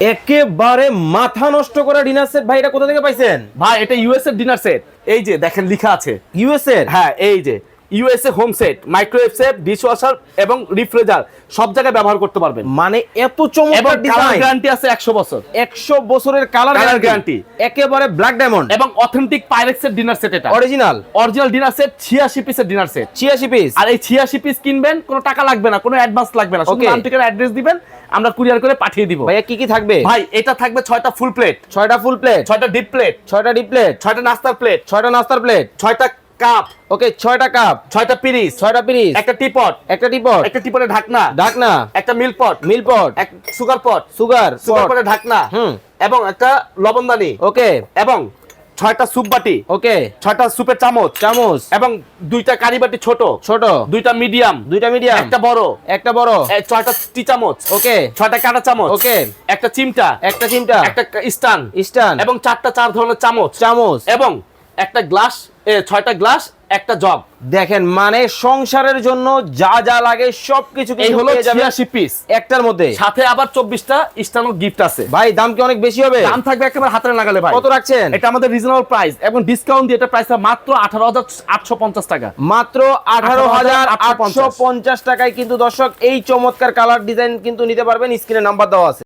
একেবারে মাথা নষ্ট করা ডিনার সেট ভাই, এটা কোথা থেকে পাইছেন ভাই? এটা ইউএস এর ডিনার সেট। এই যে দেখেন লেখা আছে ইউএস এর। হ্যাঁ, এই যে USA home set, microwave set, dishwasher এবং রিফ্রিজারেটর সব জায়গায় ব্যবহার করতে পারবেন। মানে এত চমৎকার ডিজাইন, গ্যারান্টি আছে 100 বছর। 100 বছরের কালার গ্যারান্টি, একেবারে ব্ল্যাক ডায়মন্ড এবং অথেন্টিক পাইরেক্সের ডিনার সেট। এটা অরিজিনাল ডিনার সেট 86 পিসের ডিনার সেট। 86 পিস। আর এই 86 পিস কিনবেন, কোনো টাকা লাগবে না, কোনো অ্যাডভান্স লাগবে না, শুধু নাম ঠিকানা অ্যাড্রেস দিবেন, আমরা কুরিয়ার করে পাঠিয়ে দিব। ভাইয়া কি কি থাকবে? ভাই এটা থাকবে 6টা ফুল প্লেট, 6টা ফুল প্লেট, 6টা ডিপ প্লেট, 6টা ডিপ প্লেট, 6টা নাস্তার প্লেট, 6টা নাস্তার প্লেট, 6টা কাপ, ওকে 6টা কাপ, 6টা পিরিচ, 6টা পিরিচ, একটা টিপট, একটা টিপট, একটা টিপটের ঢাকনা, ঢাকনা, একটা মিল্ক পট, এক সুগার পট, সুগার পটের ঢাকনা, হুম, এবং একটা লবণদানি, ওকে, এবং 6টা স্যুপ বাটি, ওকে, 6টা স্যুপের চামচ, এবং 2টা কারি বাটি ছোট, 2টা মিডিয়াম, একটা বড়, 6টা টি চামচ, ওকে, 6টা কাঁটা চামচ, ওকে, একটা চিমটা, একটা একটা স্টান, এবং 4 ধরনের চামচ, এবং একটা গ্লাস, 6টা গ্লাস, একটা জগ। দেখেন মানে সংসারের জন্য যা যা লাগে সবকিছু এই হলো 86 পিস একটার মধ্যে, সাথে সাথে আবার 24টা স্টানো গিফট আছে। ভাই দাম কি অনেক বেশি হবে? দাম থাকবে একেবারে হাতের নাগালে ভাই। কত রাখছেন? এটা আমাদের রিজনেবল প্রাইস এবং ডিসকাউন্ট দিয়ে এটা প্রাইস মাত্র 18,850 টাকা। মাত্র 18,850 টাকায় কিন্তু দর্শক এই চমৎকার কালার ডিজাইন কিন্তু নিতে পারবেন। স্ক্রিনে নাম্বার দেওয়া আছে।